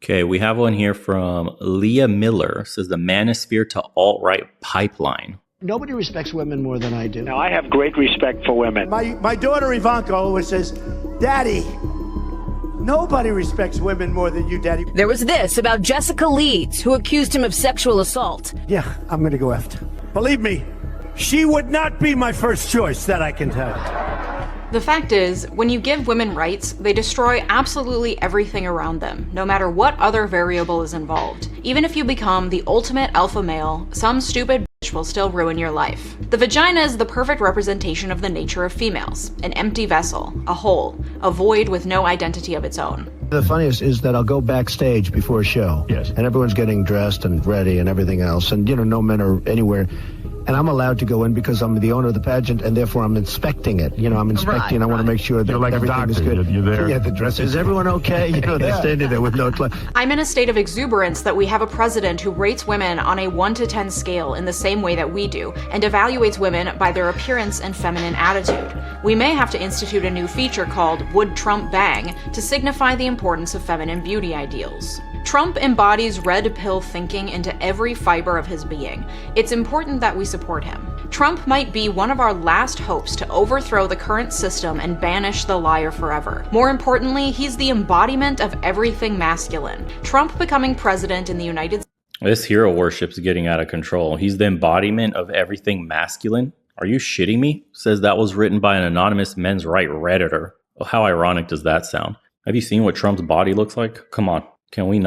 Okay, we have one here from Leah Miller. It says the manosphere to alt-right pipeline. Nobody respects women more than I do. Now, I have great respect for women. My daughter Ivanka always says, Daddy, nobody respects women more than you, Daddy. There was this about Jessica Leeds, who accused him of sexual assault. Yeah, I'm going to go after. Believe me, she would not be my first choice, that I can tell you. The fact is, when you give women rights, they destroy absolutely everything around them, no matter what other variable is involved. Even if you become the ultimate alpha male, some stupid bitch will still ruin your life. The vagina is the perfect representation of the nature of females. An empty vessel, a hole, a void with no identity of its own. The funniest is that I'll go backstage before a show. Yes. And everyone's getting dressed and ready and everything else. And, no men are anywhere. And I'm allowed to go in because I'm the owner of the pageant, and therefore I'm inspecting it. I'm inspecting. I want to make sure that like everything is good. You're there. Yeah, the dress. Is everyone okay? They're standing there with no clothes. I'm in a state of exuberance that we have a president who rates women on a 1 to 10 scale in the same way that we do, and evaluates women by their appearance and feminine attitude. We may have to institute a new feature called Would Trump Bang to signify the importance of feminine beauty ideals. Trump embodies red pill thinking into every fiber of his being. It's important that we support him. Trump might be one of our last hopes to overthrow the current system and banish the liar forever. More importantly, he's the embodiment of everything masculine. Trump becoming president in the United States. This hero worship's getting out of control. He's the embodiment of everything masculine. Are you shitting me? Says that was written by an anonymous men's right Redditor. Oh, how ironic does that sound? Have you seen what Trump's body looks like? Come on. Can we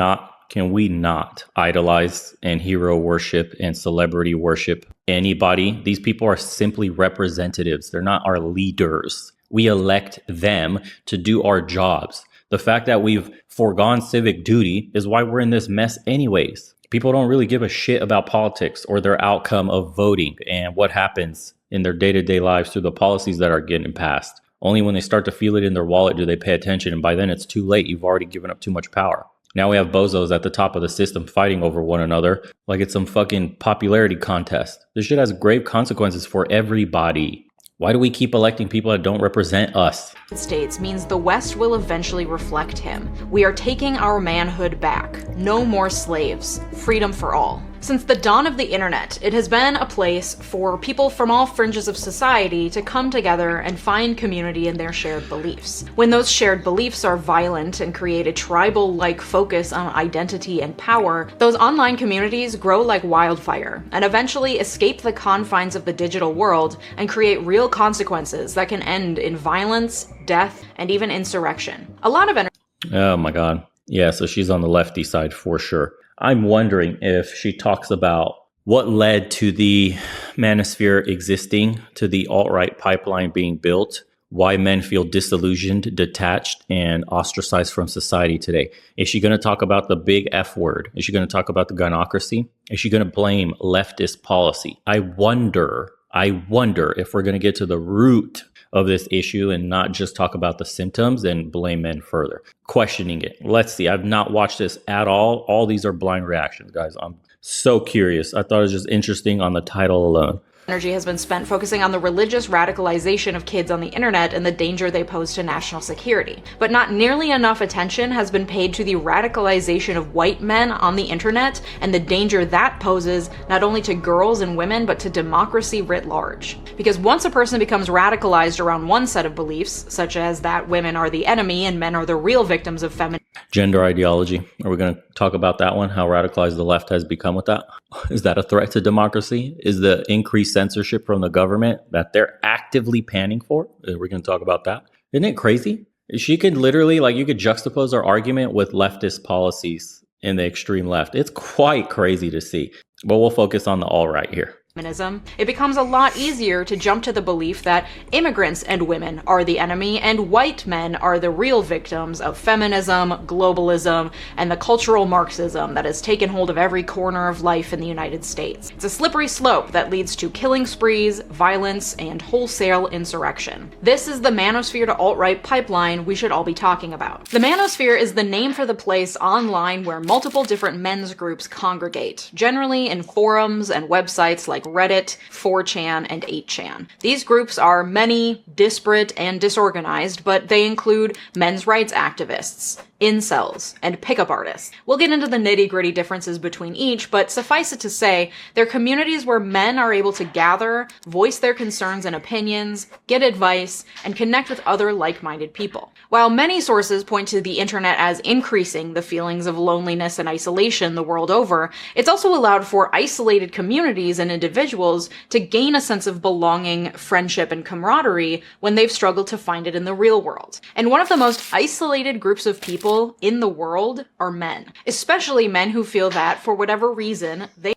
not idolize and hero worship and celebrity worship anybody? These people are simply representatives. They're not our leaders. We elect them to do our jobs. The fact that we've foregone civic duty is why we're in this mess anyways. People don't really give a shit about politics or their outcome of voting and what happens in their day-to-day lives through the policies that are getting passed. Only when they start to feel it in their wallet do they pay attention, and by then it's too late. You've already given up too much power. Now we have bozos at the top of the system fighting over one another like it's some fucking popularity contest. This shit has grave consequences for everybody. Why do we keep electing people that don't represent us? States means the West will eventually reflect him. We are taking our manhood back. No more slaves. Freedom for all. Since the dawn of the internet, it has been a place for people from all fringes of society to come together and find community in their shared beliefs. When those shared beliefs are violent and create a tribal-like focus on identity and power, those online communities grow like wildfire and eventually escape the confines of the digital world and create real consequences that can end in violence, death, and even insurrection. A lot of Oh my God. Yeah, so she's on the lefty side for sure. I'm wondering if she talks about what led to the manosphere existing, to the alt-right pipeline being built, why men feel disillusioned, detached, and ostracized from society today. Is she going to talk about the big F word? Is she going to talk about the gunocracy? Is she going to blame leftist policy? I wonder if we're going to get to the root of this issue and not just talk about the symptoms and blame men further. Questioning it. Let's see. I've not watched this at all. All these are blind reactions, guys. I'm so curious. I thought it was just interesting on the title alone. Energy has been spent focusing on the religious radicalization of kids on the internet and the danger they pose to national security. But not nearly enough attention has been paid to the radicalization of white men on the internet and the danger that poses not only to girls and women, but to democracy writ large. Because once a person becomes radicalized around one set of beliefs, such as that women are the enemy and men are the real victims of feminism. Gender ideology. Are we going to talk about that one? How radicalized the left has become with that? Is that a threat to democracy? Is the increased censorship from the government that they're actively panning for? We're going to talk about that. Isn't it crazy? She could literally, you could juxtapose her argument with leftist policies in the extreme left. It's quite crazy to see. But we'll focus on the all right here. It becomes a lot easier to jump to the belief that immigrants and women are the enemy and white men are the real victims of feminism, globalism, and the cultural Marxism that has taken hold of every corner of life in the United States. It's a slippery slope that leads to killing sprees, violence, and wholesale insurrection. This is the manosphere to alt-right pipeline we should all be talking about. The manosphere is the name for the place online where multiple different men's groups congregate, generally in forums and websites like like Reddit, 4chan, and 8chan. These groups are many, disparate, and disorganized, but they include men's rights activists, incels, and pickup artists. We'll get into the nitty-gritty differences between each, but suffice it to say, they're communities where men are able to gather, voice their concerns and opinions, get advice, and connect with other like-minded people. While many sources point to the internet as increasing the feelings of loneliness and isolation the world over, it's also allowed for isolated communities and individuals to gain a sense of belonging, friendship, and camaraderie when they've struggled to find it in the real world. And one of the most isolated groups of people in the world are men, especially men who feel that, for whatever reason, they...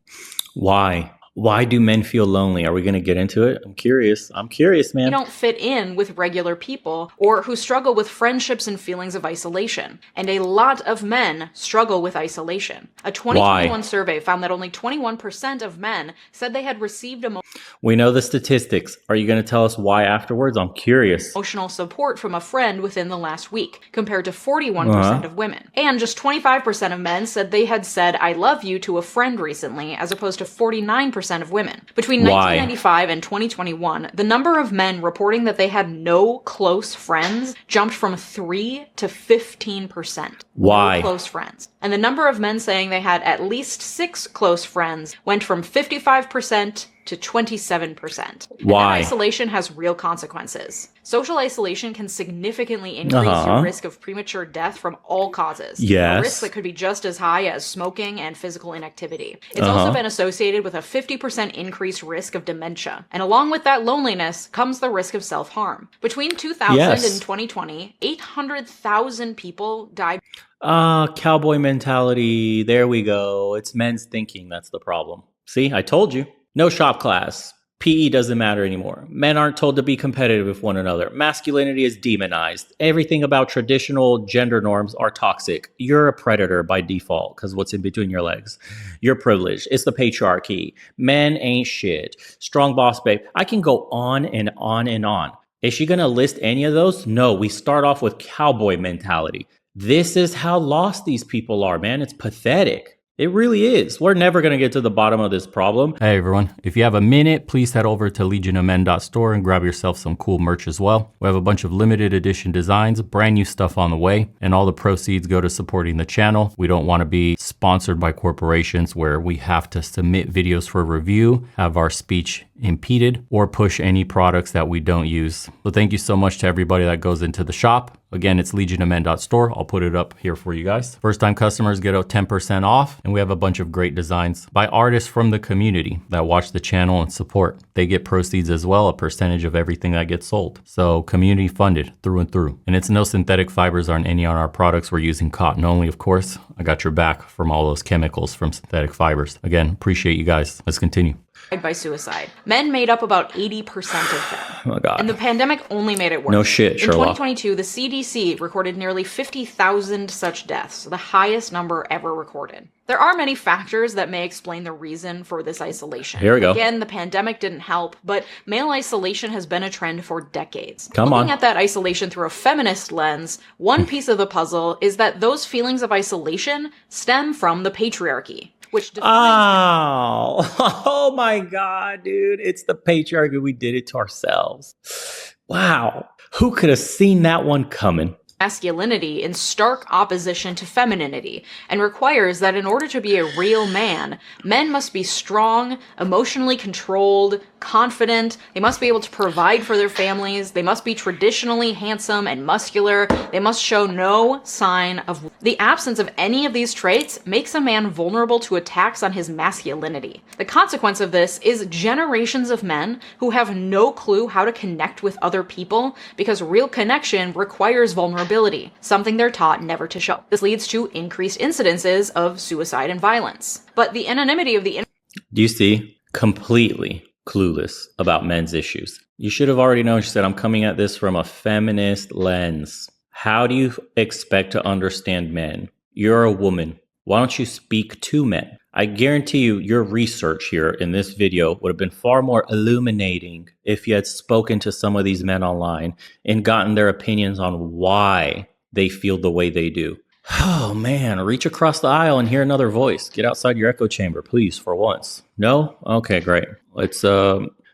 Why? Why do men feel lonely? Are we going to get into it? I'm curious, man. They don't fit in with regular people, or who struggle with friendships and feelings of isolation. And a lot of men struggle with isolation. A 2021 survey found that only 21% of men said they had received We know the statistics. Are you going to tell us why afterwards? I'm curious. Emotional support from a friend within the last week, compared to 41% of women. And just 25% of men said they had said "I love you" to a friend recently, as opposed to 49% of women. Between 1995 and 2021, the number of men reporting that they had no close friends jumped from 3 to 15%. Why? No close friends. And the number of men saying they had at least 6 close friends went from 55% to 27%. Why? And isolation has real consequences. Social isolation can significantly increase your risk of premature death from all causes. Yes. A risk that could be just as high as smoking and physical inactivity. It's also been associated with a 50% increased risk of dementia. And along with that loneliness comes the risk of self-harm. Between 2000 and 2020, 800,000 people died. Cowboy mentality. There we go. It's men's thinking that's the problem. See, I told you. No shop class. PE doesn't matter anymore. Men aren't told to be competitive with one another. Masculinity is demonized. Everything about traditional gender norms are toxic. You're a predator by default because what's in between your legs? You're privileged. It's the patriarchy. Men ain't shit. Strong boss babe. I can go on and on and on. Is she going to list any of those? No, we start off with cowboy mentality. This is how lost these people are, man. It's pathetic. It really is. We're never going to get to the bottom of this problem. Hey, everyone. If you have a minute, please head over to legionofmen.store and grab yourself some cool merch as well. We have a bunch of limited edition designs, brand new stuff on the way, and all the proceeds go to supporting the channel. We don't want to be sponsored by corporations where we have to submit videos for review, have our speech impeded, or push any products that we don't use. So thank you so much to everybody that goes into the shop. Again, it's legionofmen.store. I'll put it up here for you guys. First time customers get a 10% off, and we have a bunch of great designs by artists from the community that watch the channel and support. They get proceeds as well, a percentage of everything that gets sold. So community funded through and through. And it's no synthetic fibers on any on our products. We're using cotton only, of course. I got your back from all those chemicals from synthetic fibers. Again, appreciate you guys. Let's continue. By suicide. Men made up about 80% of them. Oh, God. And the pandemic only made it worse. No shit, Sherlock. In 2022, the CDC recorded nearly 50,000 such deaths, the highest number ever recorded. There are many factors that may explain the reason for this isolation. Here we go. Again, the pandemic didn't help, but male isolation has been a trend for decades. Come on. Looking at that isolation through a feminist lens, one piece of the puzzle is that those feelings of isolation stem from the patriarchy. Which oh my God, dude. It's the patriarchy. We did it to ourselves. Wow. Who could have seen that one coming? Masculinity in stark opposition to femininity, and requires that in order to be a real man, men must be strong, emotionally controlled, confident, they must be able to provide for their families, they must be traditionally handsome and muscular, they must show no sign of... The absence of any of these traits makes a man vulnerable to attacks on his masculinity. The consequence of this is generations of men who have no clue how to connect with other people because real connection requires vulnerability, something they're taught never to show. This leads to increased incidences of suicide and violence. But the anonymity of the... Do you see? Completely clueless about men's issues. You should have already known. She said, I'm coming at this from a feminist lens. How do you expect to understand men? You're a woman. Why don't you speak to men? I guarantee you your research here in this video would have been far more illuminating if you had spoken to some of these men online and gotten their opinions on why they feel the way they do. Oh man, reach across the aisle and hear another voice. Get outside your echo chamber, please, for once. No? Okay, great. Let's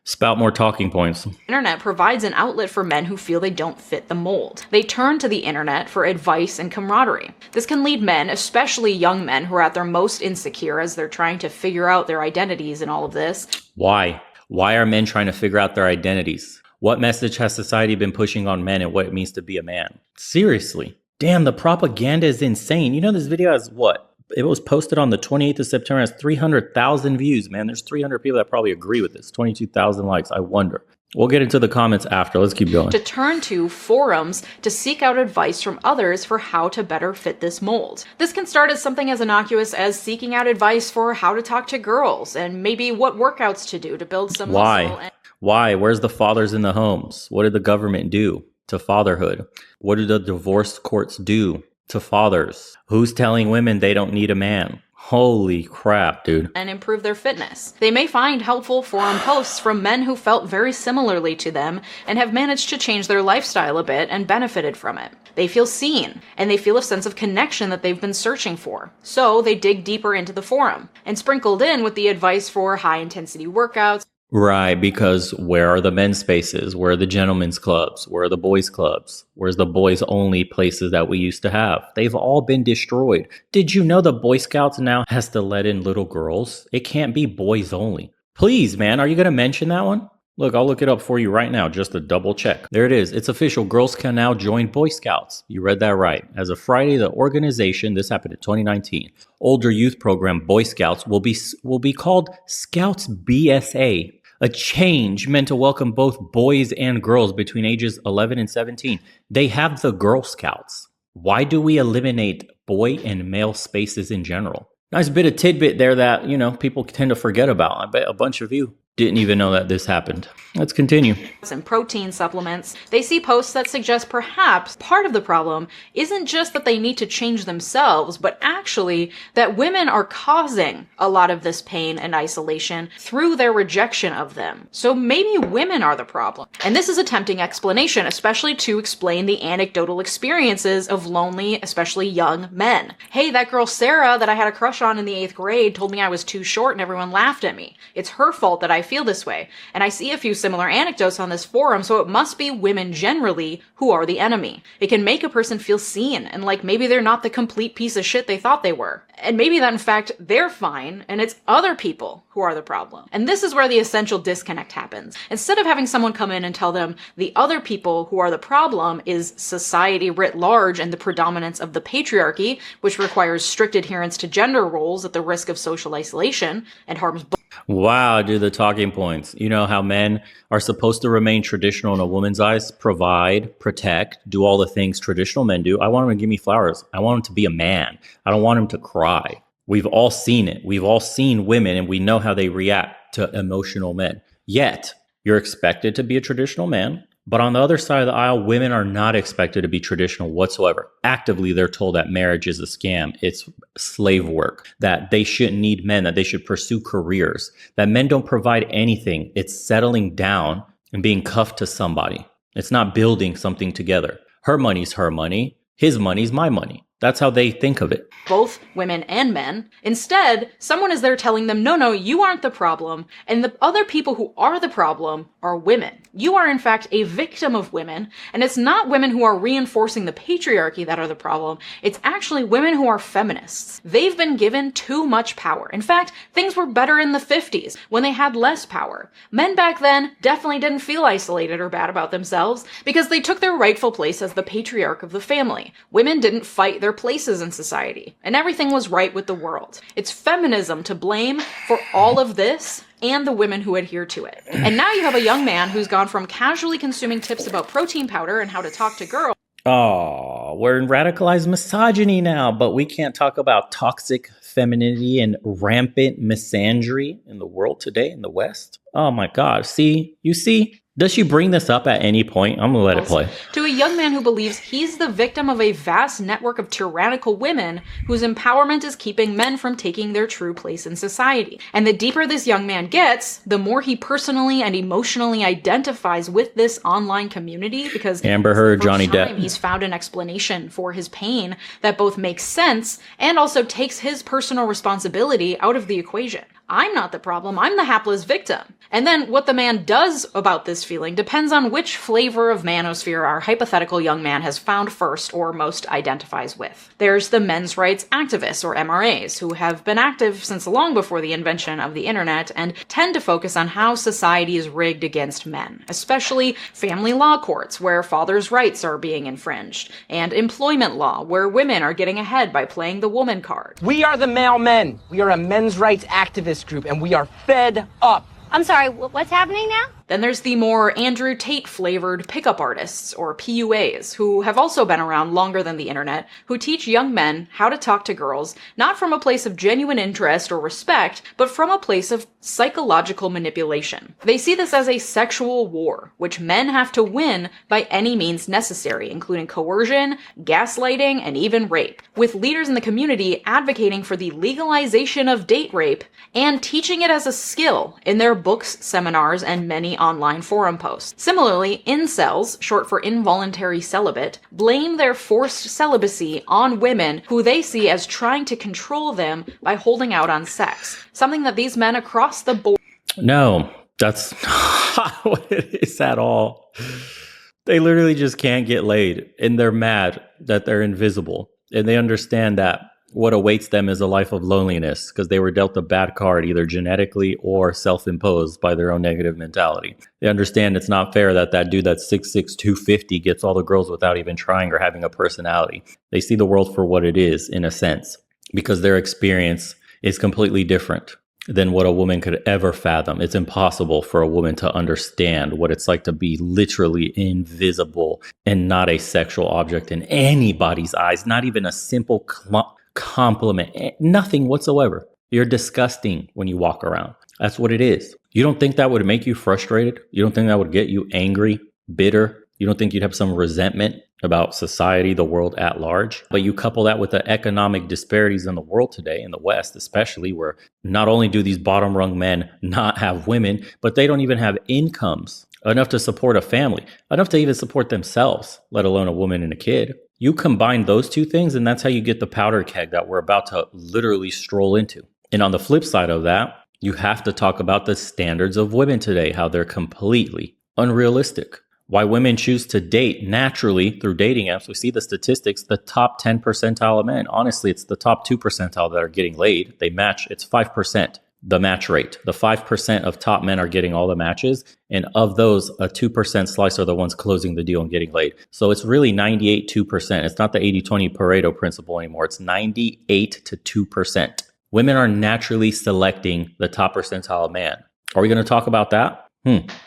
spout more talking points. Internet provides an outlet for men who feel they don't fit the mold. They turn to the internet for advice and camaraderie. This can lead men, especially young men who are at their most insecure as they're trying to figure out their identities in all of this. Why? Why are men trying to figure out their identities? What message has society been pushing on men and what it means to be a man? Seriously. Damn, the propaganda is insane. You know, this video has what? It was posted on the 28th of September. It has 300,000 views, man. There's 300 people that probably agree with this. 22,000 likes. I wonder. We'll get into the comments after. Let's keep going. To turn to forums to seek out advice from others for how to better fit this mold. This can start as something as innocuous as seeking out advice for how to talk to girls and maybe what workouts to do to build some muscle. Why? Where's the fathers in the homes? What did the government do to fatherhood? What do the divorce courts do to fathers? Who's telling women they don't need a man? Holy crap, dude. And improve their fitness. They may find helpful forum posts from men who felt very similarly to them and have managed to change their lifestyle a bit and benefited from it. They feel seen, and they feel a sense of connection that they've been searching for. So they dig deeper into the forum, and sprinkled in with the advice for high-intensity workouts. Right, because where are the men's spaces? Where are the gentlemen's clubs? Where are the boys' clubs? Where's the boys' only places that we used to have? They've all been destroyed. Did you know the Boy Scouts now has to let in little girls? It can't be boys only. Please, man, are you going to mention that one? Look, I'll look it up for you right now just to double check. There it is. It's official. Girls can now join Boy Scouts. You read that right. As of Friday, the organization, this happened in 2019, older youth program Boy Scouts will be called Scouts BSA. A change meant to welcome both boys and girls between ages 11 and 17. They have the Girl Scouts. Why do we eliminate boy and male spaces in general? Nice bit of tidbit there that, people tend to forget about. I bet a bunch of you didn't even know that this happened. Let's continue. And protein supplements. They see posts that suggest perhaps part of the problem isn't just that they need to change themselves, but actually that women are causing a lot of this pain and isolation through their rejection of them. So maybe women are the problem. And this is a tempting explanation, especially to explain the anecdotal experiences of lonely, especially young men. Hey, that girl Sarah that I had a crush on in the 8th grade told me I was too short and everyone laughed at me. It's her fault that I feel this way. And I see a few similar anecdotes on this forum, so it must be women generally who are the enemy. It can make a person feel seen and like maybe they're not the complete piece of shit they thought they were. And maybe that in fact they're fine and it's other people who are the problem. And this is where the essential disconnect happens. Instead of having someone come in and tell them the other people who are the problem is society writ large and the predominance of the patriarchy, which requires strict adherence to gender roles at the risk of social isolation and harms both. Wow, dude, the talking points. You know how men are supposed to remain traditional in a woman's eyes, provide, protect, do all the things traditional men do. I want him to give me flowers. I want him to be a man. I don't want him to cry. We've all seen it. We've all seen women and we know how they react to emotional men. Yet, you're expected to be a traditional man. But on the other side of the aisle, women are not expected to be traditional whatsoever. Actively, they're told that marriage is a scam. It's slave work, that they shouldn't need men, that they should pursue careers, that men don't provide anything. It's settling down and being cuffed to somebody. It's not building something together. Her money's her money. His money's my money. That's how they think of it. Both women and men. Instead, someone is there telling them, no, you aren't the problem. And the other people who are the problem are women. You are in fact a victim of women. And it's not women who are reinforcing the patriarchy that are the problem. It's actually women who are feminists. They've been given too much power. In fact, things were better in the 50s when they had less power. Men back then definitely didn't feel isolated or bad about themselves because they took their rightful place as the patriarch of the family. Women didn't fight their places in society, and everything was right with the world. It's feminism to blame for all of this and the women who adhere to it. And now you have a young man who's gone from casually consuming tips about protein powder and how to talk to girls. Oh, we're in radicalized misogyny now, but we can't talk about toxic femininity and rampant misandry in the world today in the West. Oh my God. You see, Does she bring this up at any point? I'm going to let it play. To a young man who believes he's the victim of a vast network of tyrannical women whose empowerment is keeping men from taking their true place in society. And the deeper this young man gets, the more he personally and emotionally identifies with this online community, because Amber Heard, Johnny Depp. He's found an explanation for his pain that both makes sense and also takes his personal responsibility out of the equation. I'm not the problem, I'm the hapless victim. And then what the man does about this feeling depends on which flavor of manosphere our hypothetical young man has found first or most identifies with. There's the men's rights activists, or MRAs, who have been active since long before the invention of the internet and tend to focus on how society is rigged against men, especially family law courts, where fathers' rights are being infringed, and employment law, where women are getting ahead by playing the woman card. We are the male men. We are a men's rights activist group, and we are fed up. I'm sorry, what's happening now? Then there's the more Andrew Tate-flavored pickup artists, or PUAs, who have also been around longer than the internet, who teach young men how to talk to girls, not from a place of genuine interest or respect, but from a place of psychological manipulation. They see this as a sexual war, which men have to win by any means necessary, including coercion, gaslighting, and even rape, with leaders in the community advocating for the legalization of date rape and teaching it as a skill in their books, seminars, and many online forum posts. Similarly, incels, short for involuntary celibate, blame their forced celibacy on women who they see as trying to control them by holding out on sex, something that these men across the board... No, that's not what it is at all. They literally just can't get laid, and they're mad that they're invisible, and they understand that what awaits them is a life of loneliness because they were dealt a bad card, either genetically or self-imposed by their own negative mentality. They understand it's not fair that that dude that's 6'6", 250 gets all the girls without even trying or having a personality. They see the world for what it is, in a sense, because their experience is completely different than what a woman could ever fathom. It's impossible for a woman to understand what it's like to be literally invisible and not a sexual object in anybody's eyes, not even a simple compliment, nothing whatsoever. You're disgusting when you walk around. That's what it is. You don't think that would make you frustrated? You don't think that would get you angry, bitter? You don't think you'd have some resentment about society, the world at large? But you couple that with the economic disparities in the world today, in the West especially, where not only do these bottom rung men not have women, but they don't even have incomes enough to support a family, enough to even support themselves, let alone a woman and a kid. You combine those two things, and that's how you get the powder keg that we're about to literally stroll into. And on the flip side of that, you have to talk about the standards of women today, how they're completely unrealistic. Why women choose to date naturally through dating apps. We see the statistics, the top 10 percentile of men. Honestly, it's the top 2 percentile that are getting laid. They match, it's 5%. The match rate. The 5% of top men are getting all the matches. And of those, a 2% slice are the ones closing the deal and getting laid. So it's really 98-2%. It's not the 80-20 Pareto principle anymore. It's 98 to 2%. Women are naturally selecting the top percentile of man. Are we going to talk about that?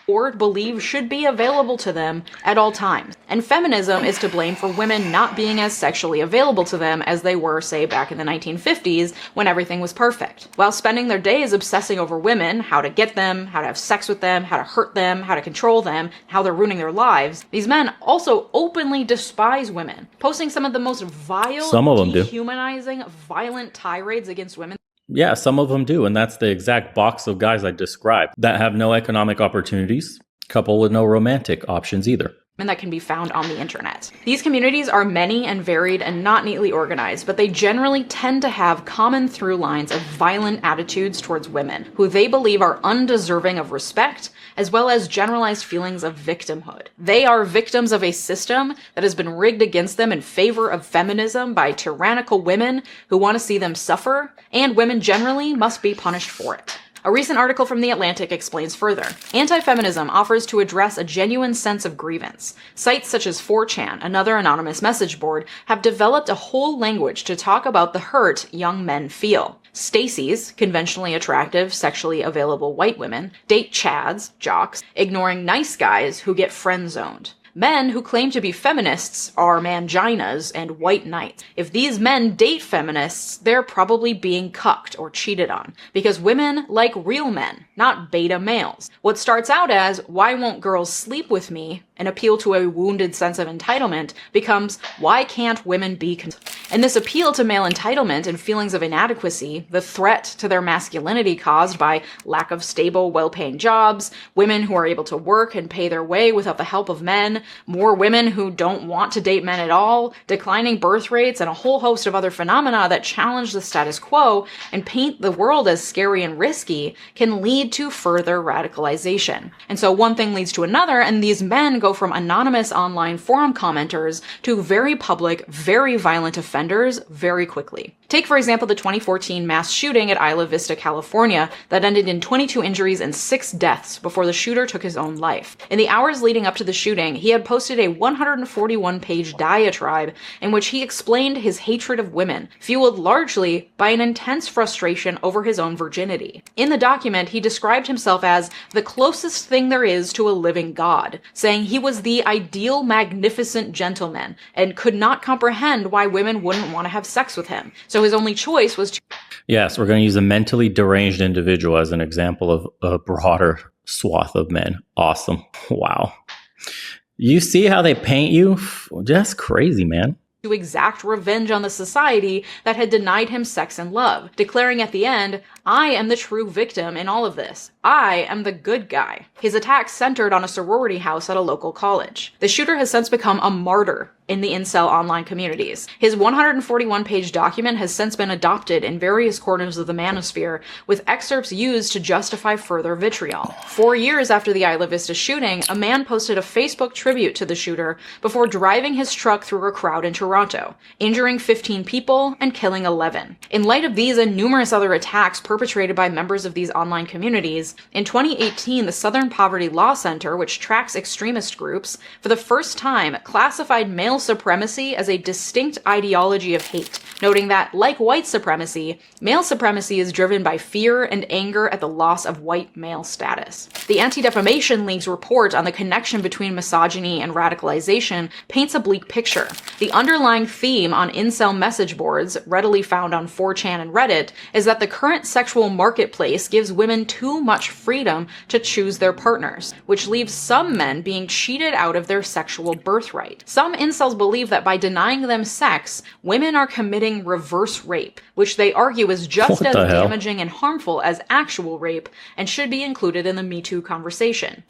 Or believe should be available to them at all times. And feminism is to blame for women not being as sexually available to them as they were, say, back in the 1950s when everything was perfect. While spending their days obsessing over women, how to get them, how to have sex with them, how to hurt them, how to control them, how they're ruining their lives, these men also openly despise women, posting some of the most vile, dehumanizing, violent tirades against women. Yeah, some of them do. And that's the exact box of guys I described that have no economic opportunities, coupled with no romantic options either. And that can be found on the internet. These communities are many and varied and not neatly organized, but they generally tend to have common through lines of violent attitudes towards women, who they believe are undeserving of respect, as well as generalized feelings of victimhood. They are victims of a system that has been rigged against them in favor of feminism by tyrannical women who want to see them suffer, and women generally must be punished for it. A recent article from The Atlantic explains further. Anti-feminism offers to address a genuine sense of grievance. Sites such as 4chan, another anonymous message board, have developed a whole language to talk about the hurt young men feel. Stacy's, conventionally attractive, sexually available white women, date Chads, jocks, ignoring nice guys who get friend-zoned. Men who claim to be feminists are manginas and white knights. If these men date feminists, they're probably being cucked or cheated on, because women like real men, not beta males. What starts out as, why won't girls sleep with me, an appeal to a wounded sense of entitlement, becomes, why can't women be and this appeal to male entitlement and feelings of inadequacy, the threat to their masculinity caused by lack of stable, well-paying jobs, women who are able to work and pay their way without the help of men, more women who don't want to date men at all, declining birth rates, and a whole host of other phenomena that challenge the status quo and paint the world as scary and risky, can lead to further radicalization. And so one thing leads to another, and these men go from anonymous online forum commenters to very public, very violent offenders very quickly. Take, for example, the 2014 mass shooting at Isla Vista, California, that ended in 22 injuries and 6 deaths before the shooter took his own life. In the hours leading up to the shooting, he had posted a 141-page diatribe in which he explained his hatred of women, fueled largely by an intense frustration over his own virginity. In the document, he described himself as the closest thing there is to a living god, saying he was the ideal, magnificent gentleman and could not comprehend why women wouldn't want to have sex with him. So his only choice was to... Yes, we're going to use a mentally deranged individual as an example of a broader swath of men. Awesome. Wow. You see how they paint you? Just crazy, man. To exact revenge on the society that had denied him sex and love, declaring at the end, I am the true victim in all of this. I am the good guy. His attacks centered on a sorority house at a local college. The shooter has since become a martyr in the incel online communities. His 141-page document has since been adopted in various corners of the manosphere, with excerpts used to justify further vitriol. 4 years after the Isla Vista shooting, a man posted a Facebook tribute to the shooter before driving his truck through a crowd in Toronto, injuring 15 people and killing 11. In light of these and numerous other attacks perpetrated by members of these online communities, in 2018, the Southern Poverty Law Center, which tracks extremist groups, for the first time classified male supremacy as a distinct ideology of hate, noting that, like white supremacy, male supremacy is driven by fear and anger at the loss of white male status. The Anti-Defamation League's report on the connection between misogyny and radicalization paints a bleak picture. The underlying theme on incel message boards, readily found on 4chan and Reddit, is that the current sexual marketplace gives women too much freedom to choose their partners, which leaves some men being cheated out of their sexual birthright. Some incels believe that by denying them sex, women are committing reverse rape, which they argue is just as damaging and harmful as actual rape and should be included in the Me Too conversation.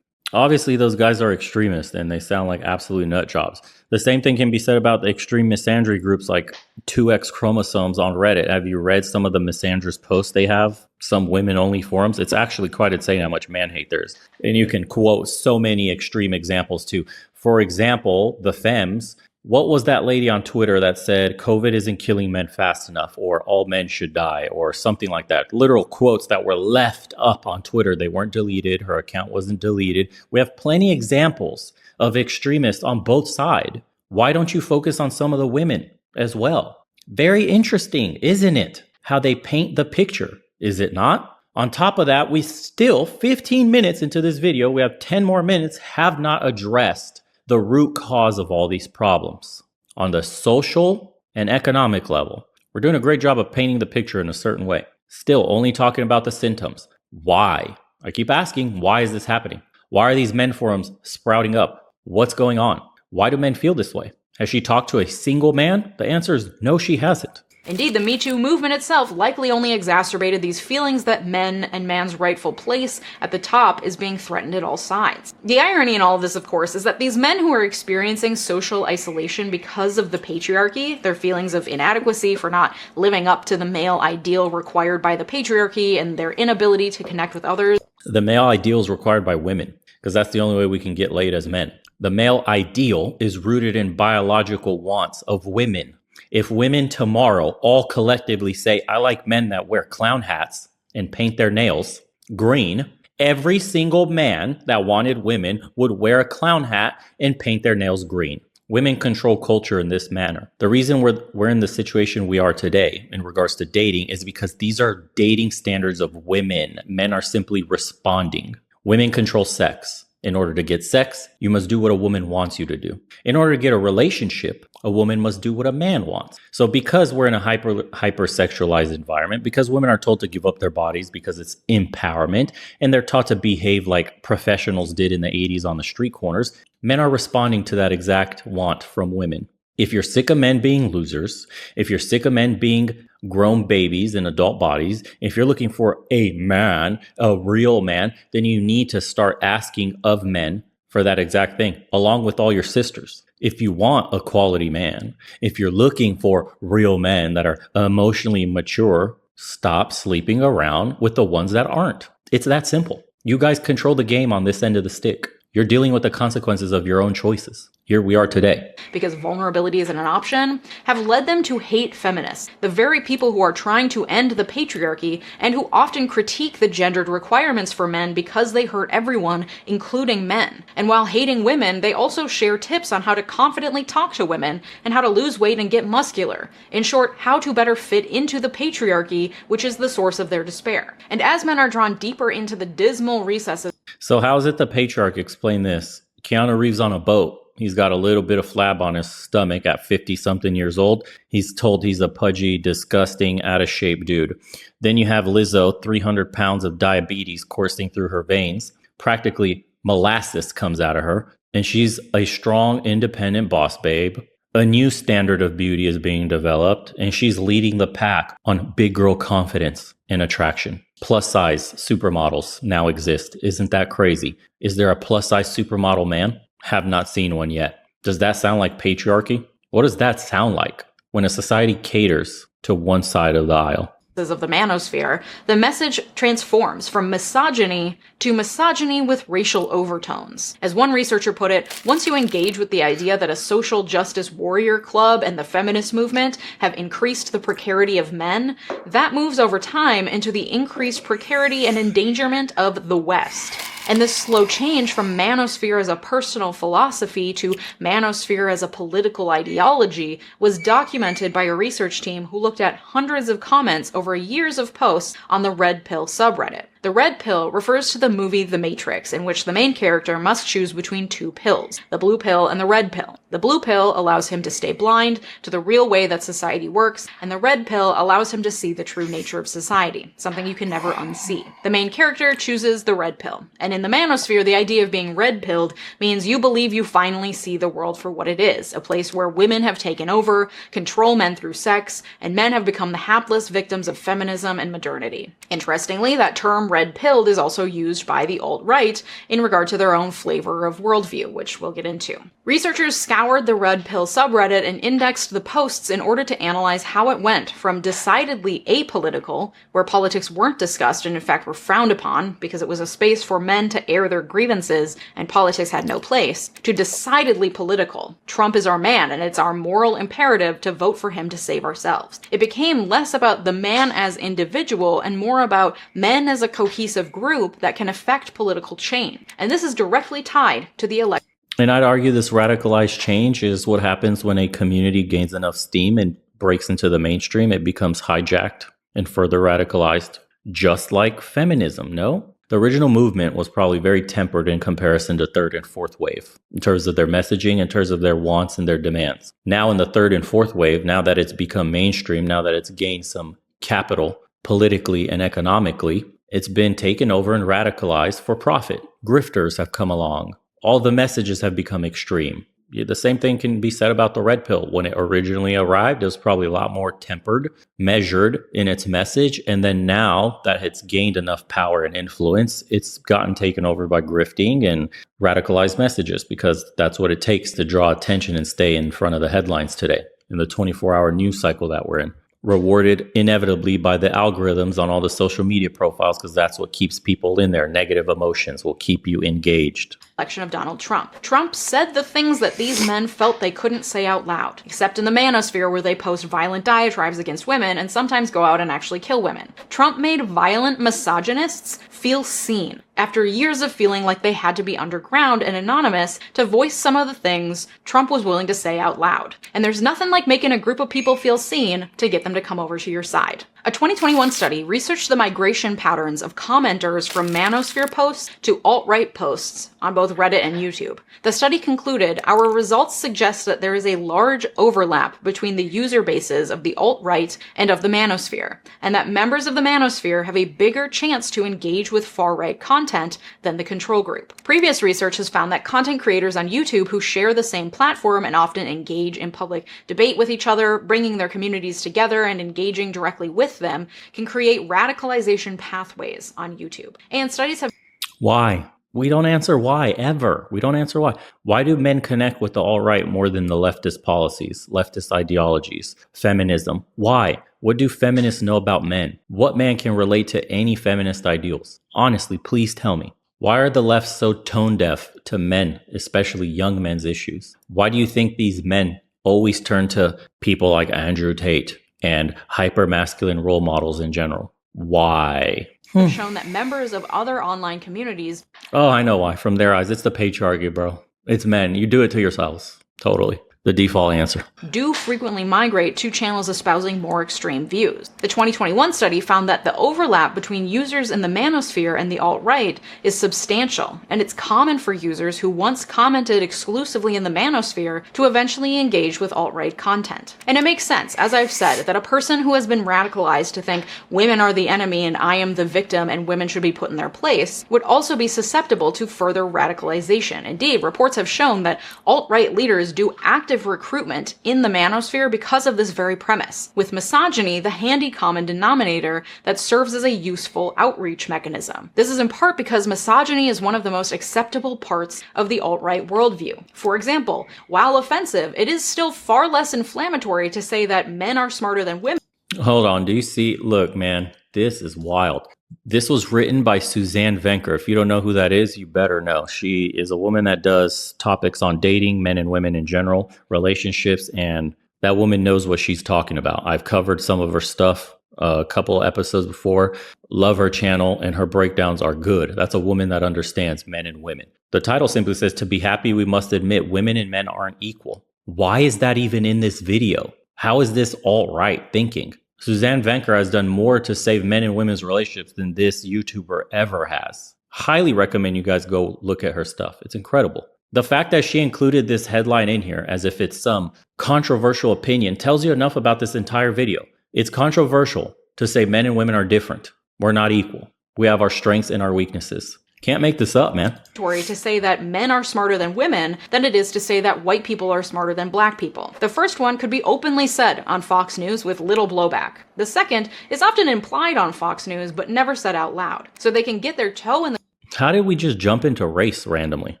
Obviously, those guys are extremists and they sound like absolute nut jobs. The same thing can be said about the extreme misandry groups like 2X Chromosomes on Reddit. Have you read some of the misandrous posts they have? Some women-only forums? It's actually quite insane how much man-hate there is. And you can quote so many extreme examples too. For example, the femmes. What was that lady on Twitter that said COVID isn't killing men fast enough, or all men should die, or something like that? Literal quotes that were left up on Twitter. They weren't deleted. Her account wasn't deleted. We have plenty of examples of extremists on both sides. Why don't you focus on some of the women as well? Very interesting, isn't it? How they paint the picture, is it not? On top of that, we still, 15 minutes into this video, we have 10 more minutes, have not addressed the root cause of all these problems on the social and economic level. We're doing a great job of painting the picture in a certain way. Still only talking about the symptoms. Why? I keep asking, why is this happening? Why are these men forums sprouting up? What's going on? Why do men feel this way? Has she talked to a single man? The answer is no, she hasn't. Indeed, the Me Too movement itself likely only exacerbated these feelings that men and man's rightful place at the top is being threatened at all sides. The irony in all of this, of course, is that these men who are experiencing social isolation because of the patriarchy, their feelings of inadequacy for not living up to the male ideal required by the patriarchy, and their inability to connect with others. The male ideal is required by women, because that's the only way we can get laid as men. The male ideal is rooted in biological wants of women. If women tomorrow all collectively say, I like men that wear clown hats and paint their nails green, every single man that wanted women would wear a clown hat and paint their nails green. Women control culture in this manner. The reason we're in the situation we are today in regards to dating is because these are dating standards of women. Men are simply responding. Women control sex. In order to get sex, you must do what a woman wants you to do. In order to get a relationship, a woman must do what a man wants. So because we're in a hyper-sexualized environment, because women are told to give up their bodies because it's empowerment, and they're taught to behave like professionals did in the 80s on the street corners, men are responding to that exact want from women. If you're sick of men being losers, if you're sick of men being grown babies in adult bodies, if you're looking for a man, a real man, then you need to start asking of men for that exact thing, along with all your sisters. If you want a quality man, if you're looking for real men that are emotionally mature, stop sleeping around with the ones that aren't. It's that simple. You guys control the game on this end of the stick. You're dealing with the consequences of your own choices. Here we are today. Because vulnerability isn't an option, have led them to hate feminists, the very people who are trying to end the patriarchy and who often critique the gendered requirements for men because they hurt everyone, including men. And while hating women, they also share tips on how to confidently talk to women and how to lose weight and get muscular. In short, how to better fit into the patriarchy, which is the source of their despair. And as men are drawn deeper into the dismal recesses. So how is it the patriarch? Explain this. Keanu Reeves on a boat. He's got a little bit of flab on his stomach at 50-something years old. He's told he's a pudgy, disgusting, out-of-shape dude. Then you have Lizzo, 300 pounds of diabetes coursing through her veins. Practically molasses comes out of her. And she's a strong, independent boss babe. A new standard of beauty is being developed. And she's leading the pack on big girl confidence and attraction. Plus-size supermodels now exist. Isn't that crazy? Is there a plus-size supermodel man? Have not seen one yet. Does that sound like patriarchy? What does that sound like when a society caters to one side of the aisle? Of the manosphere, the message transforms from misogyny to misogyny with racial overtones. As one researcher put it, once you engage with the idea that a social justice warrior club and the feminist movement have increased the precarity of men, that moves over time into the increased precarity and endangerment of the West. And this slow change from manosphere as a personal philosophy to manosphere as a political ideology was documented by a research team who looked at hundreds of comments over years of posts on the Red Pill subreddit. The red pill refers to the movie The Matrix, in which the main character must choose between two pills, the blue pill and the red pill. The blue pill allows him to stay blind to the real way that society works, and the red pill allows him to see the true nature of society, something you can never unsee. The main character chooses the red pill, and in the manosphere, the idea of being red-pilled means you believe you finally see the world for what it is, a place where women have taken over, control men through sex, and men have become the hapless victims of feminism and modernity. Interestingly, that term red-pilled is also used by the alt-right in regard to their own flavor of worldview, which we'll get into. Researchers scoured the red pill subreddit and indexed the posts in order to analyze how it went from decidedly apolitical, where politics weren't discussed and in fact were frowned upon because it was a space for men to air their grievances and politics had no place, to decidedly political. Trump is our man and it's our moral imperative to vote for him to save ourselves. It became less about the man as individual and more about men as a cohesive group that can affect political change. And this is directly tied to the election. And I'd argue this radicalized change is what happens when a community gains enough steam and breaks into the mainstream. It becomes hijacked and further radicalized, just like feminism, no? The original movement was probably very tempered in comparison to third and fourth wave, in terms of their messaging, in terms of their wants and their demands. Now in the third and fourth wave, now that it's become mainstream, now that it's gained some capital politically and economically, it's been taken over and radicalized for profit. Grifters have come along. All the messages have become extreme. The same thing can be said about the red pill. When it originally arrived, it was probably a lot more tempered, measured in its message. And then now that it's gained enough power and influence, it's gotten taken over by grifting and radicalized messages, because that's what it takes to draw attention and stay in front of the headlines today in the 24-hour news cycle that we're in. Rewarded inevitably by the algorithms on all the social media profiles, because that's what keeps people in there. Negative emotions will keep you engaged. Election of Donald Trump. Trump said the things that these men felt they couldn't say out loud, except in the manosphere where they post violent diatribes against women and sometimes go out and actually kill women. Trump made violent misogynists feel seen, after years of feeling like they had to be underground and anonymous to voice some of the things Trump was willing to say out loud. And there's nothing like making a group of people feel seen to get them to come over to your side. A 2021 study researched the migration patterns of commenters from manosphere posts to alt-right posts on both Reddit and YouTube. The study concluded, our results suggest that there is a large overlap between the user bases of the alt-right and of the manosphere, and that members of the manosphere have a bigger chance to engage with far-right content than the control group. Previous research has found that content creators on YouTube who share the same platform and often engage in public debate with each other, bringing their communities together and engaging directly with them, can create radicalization pathways on YouTube. And studies have... Why? We don't answer why, ever. We don't answer why. Why do men connect with the alt-right more than the leftist policies, leftist ideologies, feminism? Why? What do feminists know about men? What man can relate to any feminist ideals? Honestly, please tell me. Why are the left so tone deaf to men, especially young men's issues? Why do you think these men always turn to people like Andrew Tate and hyper-masculine role models in general? Why? Have shown that members of other online communities... Oh, I know why. From their eyes, it's the patriarchy, bro. It's men. You do it to yourselves. Totally. The default answer. Do frequently migrate to channels espousing more extreme views. The 2021 study found that the overlap between users in the manosphere and the alt-right is substantial, and it's common for users who once commented exclusively in the manosphere to eventually engage with alt-right content. And it makes sense, as I've said, that a person who has been radicalized to think women are the enemy and I am the victim and women should be put in their place would also be susceptible to further radicalization. Indeed, reports have shown that alt-right leaders do active recruitment in the manosphere because of this very premise, with misogyny the handy common denominator that serves as a useful outreach mechanism. This is in part because misogyny is one of the most acceptable parts of the alt-right worldview. For example, while offensive, it is still far less inflammatory to say that men are smarter than women. Hold on. Do you see? Look, man, this is wild. This was written by Suzanne Venker. If you don't know who that is, you better know. She is a woman that does topics on dating, men and women in general, relationships, and that woman knows what she's talking about. I've covered some of her stuff a couple episodes before. Love her channel, and her breakdowns are good. That's a woman that understands men and women. The title simply says, to be happy, we must admit women and men aren't equal. Why is that even in this video? How is this alt-right thinking? Suzanne Venker has done more to save men and women's relationships than this YouTuber ever has. Highly recommend you guys go look at her stuff. It's incredible. The fact that she included this headline in here as if it's some controversial opinion tells you enough about this entire video. It's controversial to say men and women are different. We're not equal. We have our strengths and our weaknesses. Can't make this up, man. To say that men are smarter than women than it is to say that white people are smarter than black people. The first one could be openly said on Fox News with little blowback. The second is often implied on Fox News but never said out loud, so they can get their toe in the... How did we just jump into race randomly?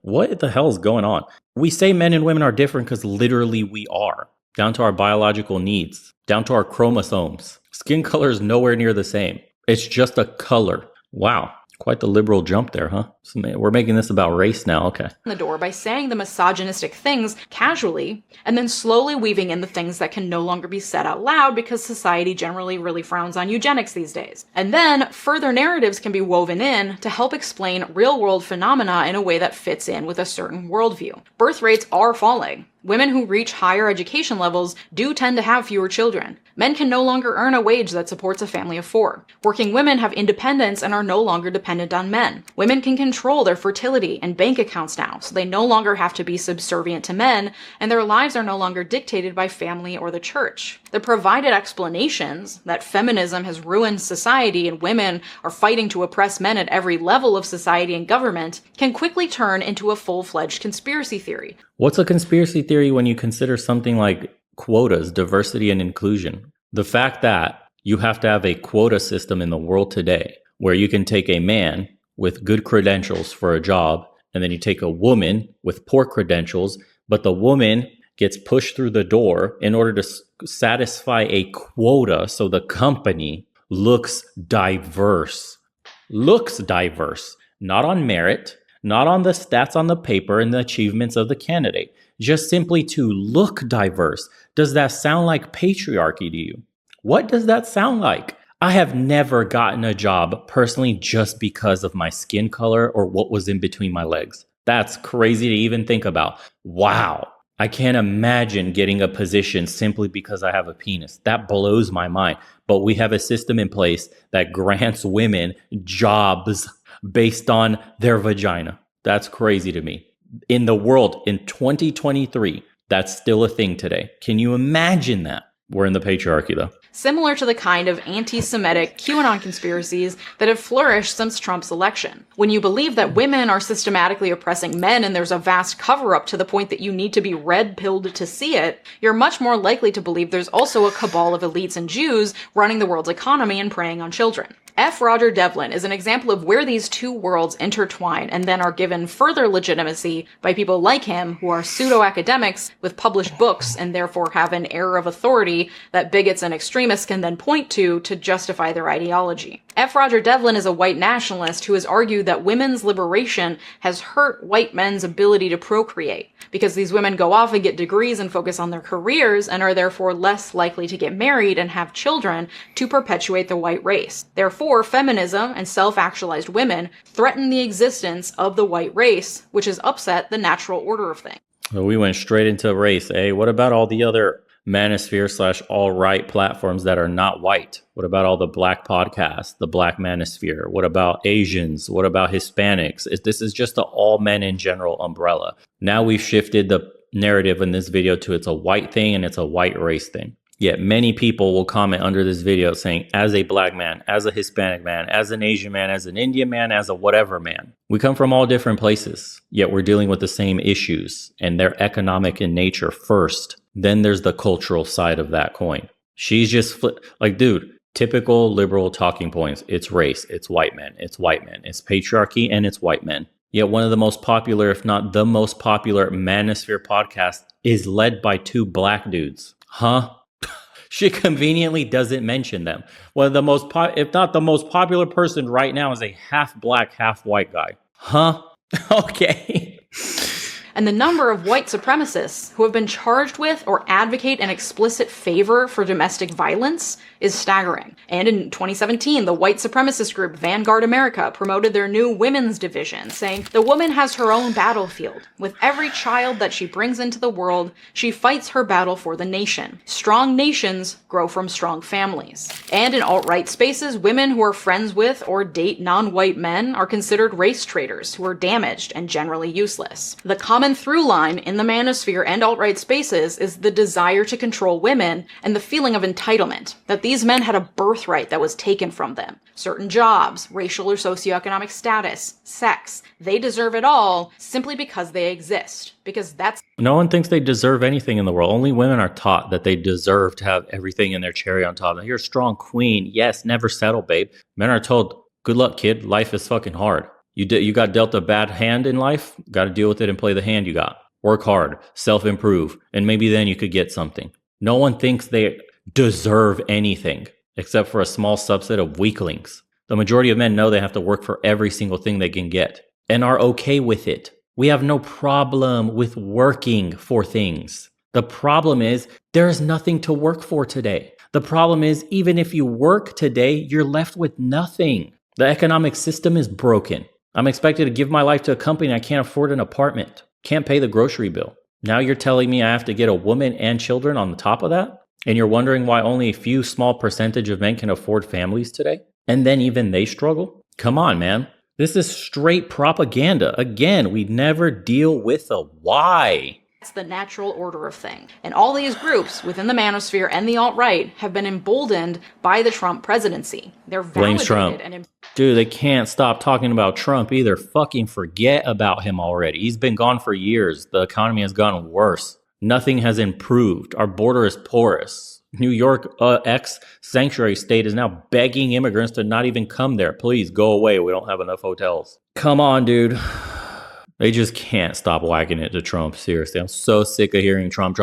What the hell is going on? We say men and women are different because literally we are. Down to our biological needs, down to our chromosomes. Skin color is nowhere near the same. It's just a color. Wow. Quite the liberal jump there, huh? So we're making this about race now, okay. The door by saying the misogynistic things casually, and then slowly weaving in the things that can no longer be said out loud because society generally really frowns on eugenics these days. And then further narratives can be woven in to help explain real-world phenomena in a way that fits in with a certain worldview. Birth rates are falling. Women who reach higher education levels do tend to have fewer children. Men can no longer earn a wage that supports a family of 4. Working women have independence and are no longer dependent on men. Women can control their fertility and bank accounts now, so they no longer have to be subservient to men, and their lives are no longer dictated by family or the church. The provided explanations that feminism has ruined society and women are fighting to oppress men at every level of society and government can quickly turn into a full-fledged conspiracy theory. What's a conspiracy theory when you consider something like quotas, diversity and inclusion? The fact that you have to have a quota system in the world today where you can take a man with good credentials for a job and then you take a woman with poor credentials, but the woman gets pushed through the door in order to satisfy a quota so the company looks diverse. Looks diverse, not on merit, not on the stats on the paper and the achievements of the candidate, just simply to look diverse. Does that sound like patriarchy to you? What does that sound like? I have never gotten a job personally just because of my skin color or what was in between my legs. That's crazy to even think about. Wow. I can't imagine getting a position simply because I have a penis. That blows my mind. but we have a system in place that grants women jobs based on their vagina. That's crazy to me. In the world, in 2023, that's still a thing today. Can you imagine that? We're in the patriarchy, though. Similar to the kind of anti-Semitic QAnon conspiracies that have flourished since Trump's election. When you believe that women are systematically oppressing men and there's a vast cover-up to the point that you need to be red-pilled to see it, you're much more likely to believe there's also a cabal of elites and Jews running the world's economy and preying on children. F. Roger Devlin is an example of where these two worlds intertwine and then are given further legitimacy by people like him who are pseudo-academics with published books and therefore have an air of authority that bigots and extremists can then point to justify their ideology. F. Roger Devlin is a white nationalist who has argued that women's liberation has hurt white men's ability to procreate because these women go off and get degrees and focus on their careers and are therefore less likely to get married and have children to perpetuate the white race. Therefore, feminism and self-actualized women threaten the existence of the white race, which has upset the natural order of things. Well, we went straight into race, eh? What about all the other manosphere / alt-right platforms that are not white? What about all the black podcasts, the black manosphere? What about Asians? What about Hispanics? This is just the all men in general umbrella. Now we've shifted the narrative in this video to it's a white thing and it's a white race thing. Yet many people will comment under this video saying, as a black man, as a Hispanic man, as an Asian man, as an Indian man, as a whatever man. We come from all different places, yet we're dealing with the same issues, and they're economic in nature first. Then there's the cultural side of that coin. She's just like, dude, typical liberal talking points. It's race, it's white men, it's patriarchy, and it's white men. Yet one of the most popular, if not the most popular manosphere podcast is led by two black dudes. Huh? She conveniently doesn't mention them. One of the most, if not the most popular person right now is a half black, half white guy. Huh? Okay. And the number of white supremacists who have been charged with or advocate an explicit favor for domestic violence is staggering. And in 2017, the white supremacist group Vanguard America promoted their new women's division, saying, "The woman has her own battlefield. With every child that she brings into the world, she fights her battle for the nation. Strong nations grow from strong families." And in alt-right spaces, women who are friends with or date non-white men are considered race traitors who are damaged and generally useless. The common through line in the manosphere and alt-right spaces is the desire to control women and the feeling of entitlement, that these men had a birthright that was taken from them. Certain jobs, racial or socioeconomic status, sex, they deserve it all simply because they exist. Because that's... No one thinks they deserve anything in the world. Only women are taught that they deserve to have everything in their cherry on top. You're a strong queen. Yes, never settle, babe. Men are told, good luck, kid. Life is fucking hard. You got dealt a bad hand in life, got to deal with it and play the hand you got. Work hard, self-improve, and maybe then you could get something. No one thinks they deserve anything, except for a small subset of weaklings. The majority of men know they have to work for every single thing they can get, and are okay with it. We have no problem with working for things. The problem is, there's nothing to work for today. The problem is, even if you work today, you're left with nothing. The economic system is broken. I'm expected to give my life to a company I can't afford an apartment, can't pay the grocery bill. Now you're telling me I have to get a woman and children on the top of that? And you're wondering why only a few small percentage of men can afford families today? And then even they struggle? Come on, man. This is straight propaganda. Again, we never deal with a why. It's the natural order of things. And all these groups within the manosphere and the alt-right have been emboldened by the Trump presidency. They're Blames validated Trump. and... Dude, they can't stop talking about Trump either. Fucking forget about him already. He's been gone for years. The economy has gotten worse. Nothing has improved. Our border is porous. New York, ex-sanctuary state, is now begging immigrants to not even come there. Please go away. We don't have enough hotels. Come on, dude. They just can't stop whacking it to Trump. Seriously, I'm so sick of hearing Trump.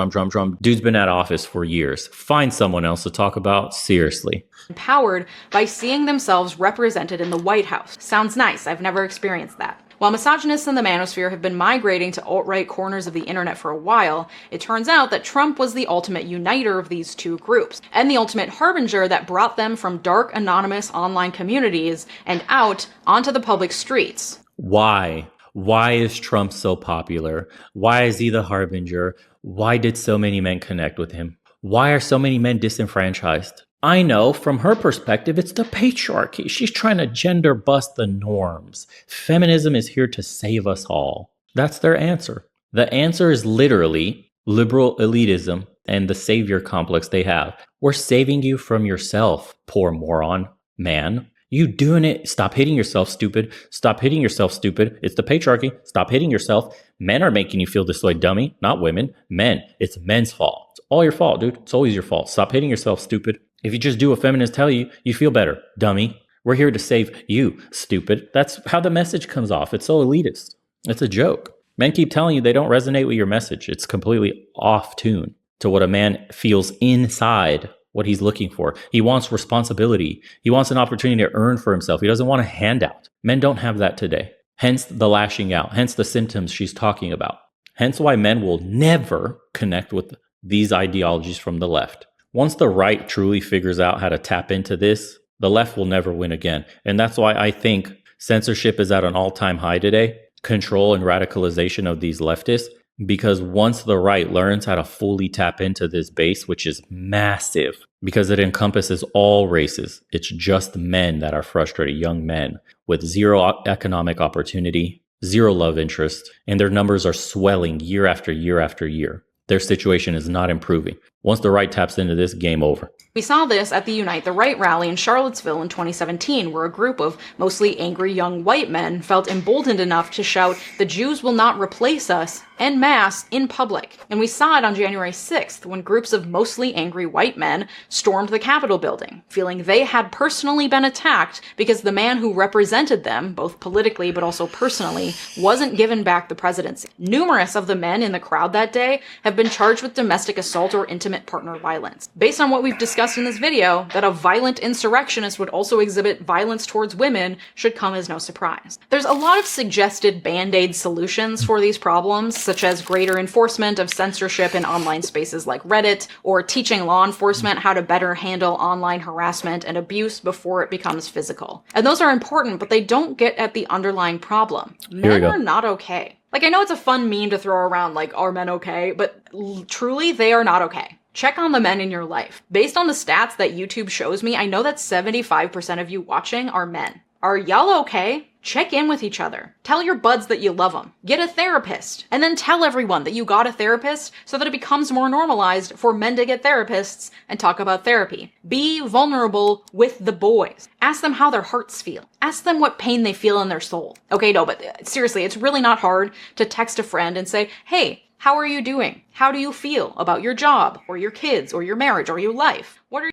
Dude's been out of office for years. Find someone else to talk about. Seriously. Empowered by seeing themselves represented in the White House. Sounds nice. I've never experienced that. While misogynists in the manosphere have been migrating to alt-right corners of the internet for a while, it turns out that Trump was the ultimate uniter of these two groups, and the ultimate harbinger that brought them from dark, anonymous online communities and out onto the public streets. Why? Why is Trump so popular? Why is he the harbinger? Why did so many men connect with him? Why are so many men disenfranchised? I know from her perspective, it's the patriarchy. She's trying to gender bust the norms. Feminism is here to save us all. That's their answer. The answer is literally liberal elitism and the savior complex they have. We're saving you from yourself, poor moron, man. You doing it. Stop hitting yourself, stupid. Stop hitting yourself, stupid. It's the patriarchy. Stop hitting yourself. Men are making you feel this way, dummy, not women. Men. It's men's fault. It's all your fault, dude. It's always your fault. Stop hitting yourself, stupid. If you just do what feminists tell you, you feel better, dummy. We're here to save you, stupid. That's how the message comes off. It's so elitist. It's a joke. Men keep telling you they don't resonate with your message. It's completely off tune to what a man feels inside, what he's looking for. He wants responsibility. He wants an opportunity to earn for himself. He doesn't want a handout. Men don't have that today. Hence the lashing out. Hence the symptoms she's talking about. Hence why men will never connect with these ideologies from the left. Once the right truly figures out how to tap into this, the left will never win again. And that's why I think censorship is at an all-time high today, control and radicalization of these leftists, because once the right learns how to fully tap into this base, which is massive, because it encompasses all races, it's just men that are frustrated, young men with zero economic opportunity, zero love interest, and their numbers are swelling year after year after year. Their situation is not improving. Once the right taps into this, game over. We saw this at the Unite the Right rally in Charlottesville in 2017, where a group of mostly angry young white men felt emboldened enough to shout, "The Jews will not replace us," en masse in public. And we saw it on January 6th, when groups of mostly angry white men stormed the Capitol building, feeling they had personally been attacked because the man who represented them, both politically but also personally, wasn't given back the presidency. Numerous of the men in the crowd that day have been charged with domestic assault or intimate partner violence. Based on what we've discussed in this video, that a violent insurrectionist would also exhibit violence towards women should come as no surprise. There's a lot of suggested band-aid solutions for these problems, such as greater enforcement of censorship in online spaces like Reddit, or teaching law enforcement how to better handle online harassment and abuse before it becomes physical. And those are important, but they don't get at the underlying problem. Men are not okay. Like, I know it's a fun meme to throw around, like, are men okay? But truly, they are not okay. Check on the men in your life. Based on the stats that YouTube shows me, I know that 75% of you watching are men. Are y'all okay? Check in with each other. Tell your buds that you love them. Get a therapist. And then tell everyone that you got a therapist so that it becomes more normalized for men to get therapists and talk about therapy. Be vulnerable with the boys. Ask them how their hearts feel. Ask them what pain they feel in their soul. Okay, no, but seriously, it's really not hard to text a friend and say, "Hey, how are you doing? How do you feel about your job or your kids or your marriage or your life? What are you..."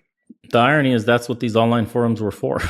The irony is that's what these online forums were for.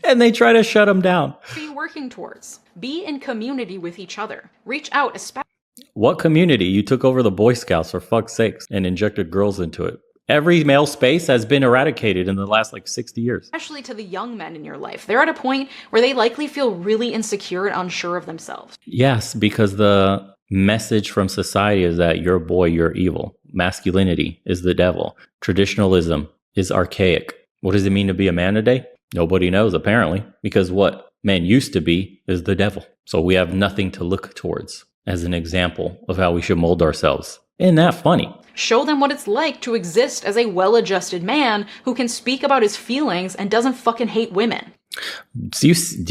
And they try to shut them down. What are you working towards? Be in community with each other. Reach out, especially... What community? You took over the Boy Scouts, for fuck's sakes, and injected girls into it. Every male space has been eradicated in the last 60 years. Especially to the young men in your life. They're at a point where they likely feel really insecure and unsure of themselves. Yes, because the message from society is that you're a boy, you're evil. Masculinity is the devil. Traditionalism is archaic. What does it mean to be a man today? Nobody knows, apparently, because what men used to be is the devil. So we have nothing to look towards as an example of how we should mold ourselves. Isn't that funny? Show them what it's like to exist as a well-adjusted man who can speak about his feelings and doesn't fucking hate women. Do you see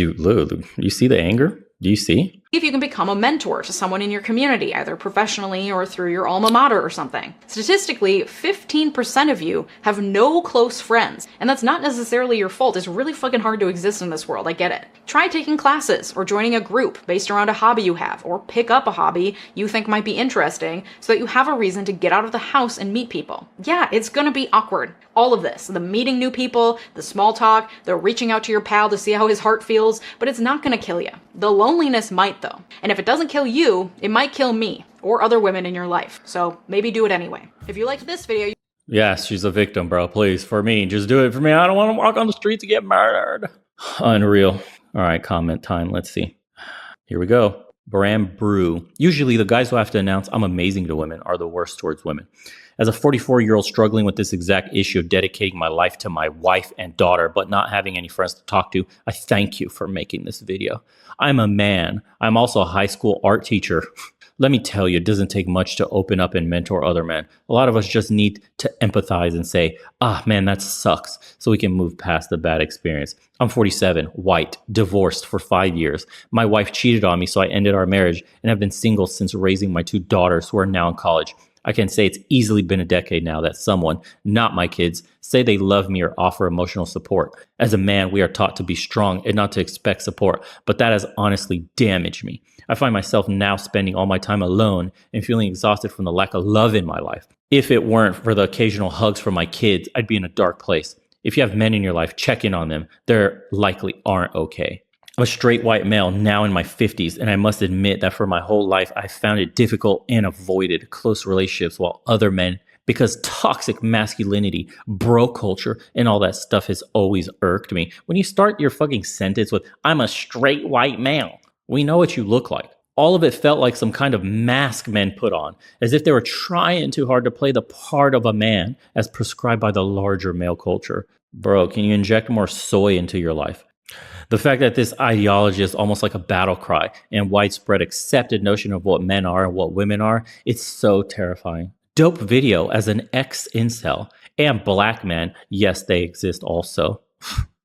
the anger? Do you see? If you can become a mentor to someone in your community, either professionally or through your alma mater or something. Statistically, 15% of you have no close friends, and that's not necessarily your fault. It's really fucking hard to exist in this world, I get it. Try taking classes or joining a group based around a hobby you have, or pick up a hobby you think might be interesting so that you have a reason to get out of the house and meet people. Yeah, it's gonna be awkward. All of this, the meeting new people, the small talk, the reaching out to your pal to see how his heart feels, but it's not gonna kill you. The loneliness might though. And if it doesn't kill you, it might kill me or other women in your life. So maybe do it anyway. If you liked this video... Yes, she's a victim, bro. Please, for me. Just do it for me. I don't want to walk on the streets and get murdered. Unreal. All right, comment time. Let's see. Here we go. Bram Brew. Usually the guys who have to announce I'm amazing to women are the worst towards women. As a 44-year-old struggling with this exact issue of dedicating my life to my wife and daughter, but not having any friends to talk to, I thank you for making this video. I'm a man. I'm also a high school art teacher. Let me tell you, it doesn't take much to open up and mentor other men. A lot of us just need to empathize and say, man, that sucks, so we can move past the bad experience. I'm 47, white, divorced for 5 years. My wife cheated on me, so I ended our marriage and have been single since raising my 2 daughters who are now in college. I can say it's easily been a decade now that someone, not my kids, say they love me or offer emotional support. As a man, we are taught to be strong and not to expect support, but that has honestly damaged me. I find myself now spending all my time alone and feeling exhausted from the lack of love in my life. If it weren't for the occasional hugs from my kids, I'd be in a dark place. If you have men in your life, check in on them. They likely aren't okay. I'm a straight white male now in my 50s, and I must admit that for my whole life, I found it difficult and avoided close relationships while other men, because toxic masculinity, bro culture, and all that stuff has always irked me. When you start your fucking sentence with, I'm a straight white male, we know what you look like. All of it felt like some kind of mask men put on, as if they were trying too hard to play the part of a man as prescribed by the larger male culture. Bro, can you inject more soy into your life? The fact that this ideology is almost like a battle cry and widespread accepted notion of what men are and what women are, it's so terrifying. Dope video as an ex-incel and black man, yes, they exist also.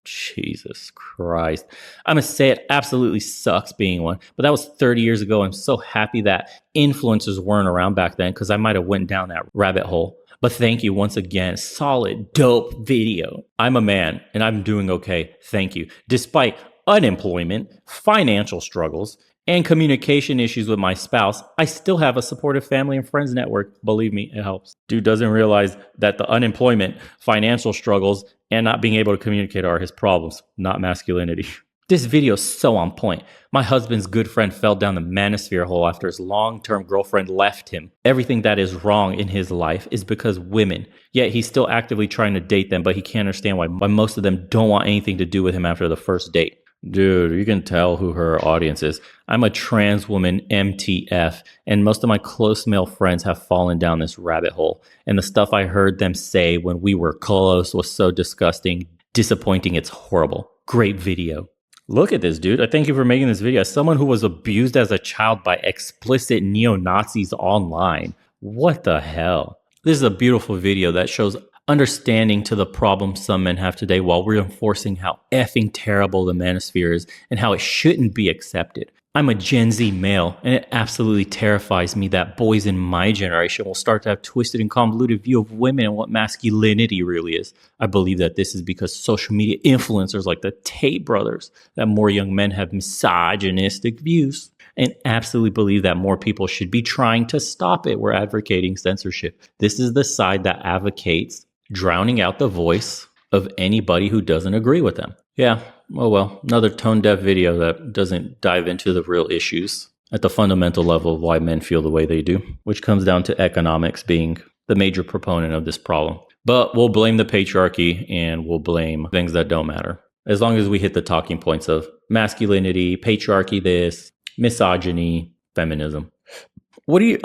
Jesus Christ. I'm going to say it absolutely sucks being one, but that was 30 years ago. I'm so happy that influencers weren't around back then because I might have went down that rabbit hole. But thank you once again. Solid, dope video. I'm a man and I'm doing okay. Thank you. Despite unemployment, financial struggles, and communication issues with my spouse, I still have a supportive family and friends network. Believe me, it helps. Dude doesn't realize that the unemployment, financial struggles, and not being able to communicate are his problems, not masculinity. This video is so on point. My husband's good friend fell down the manosphere hole after his long-term girlfriend left him. Everything that is wrong in his life is because women. Yet he's still actively trying to date them, but he can't understand why most of them don't want anything to do with him after the first date. Dude, you can tell who her audience is. I'm a trans woman, MTF, and most of my close male friends have fallen down this rabbit hole. And the stuff I heard them say when we were close was so disgusting, disappointing, it's horrible. Great video. Look at this, dude. I thank you for making this video. As someone who was abused as a child by explicit neo-Nazis online, what the hell? This is a beautiful video that shows understanding to the problems some men have today while reinforcing how effing terrible the manosphere is and how it shouldn't be accepted. I'm a Gen Z male, and it absolutely terrifies me that boys in my generation will start to have twisted and convoluted view of women and what masculinity really is. I believe that this is because social media influencers like the Tate brothers, that more young men have misogynistic views, and absolutely believe that more people should be trying to stop it. We're advocating censorship. This is the side that advocates drowning out the voice of anybody who doesn't agree with them. Yeah, oh well, another tone-deaf video that doesn't dive into the real issues at the fundamental level of why men feel the way they do, which comes down to economics being the major proponent of this problem. But we'll blame the patriarchy and we'll blame things that don't matter. As long as we hit the talking points of masculinity, patriarchy this, misogyny, feminism.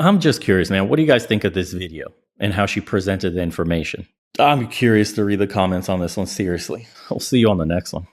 I'm just curious, man, what do you guys think of this video and how she presented the information? I'm curious to read the comments on this one, seriously. I'll see you on the next one.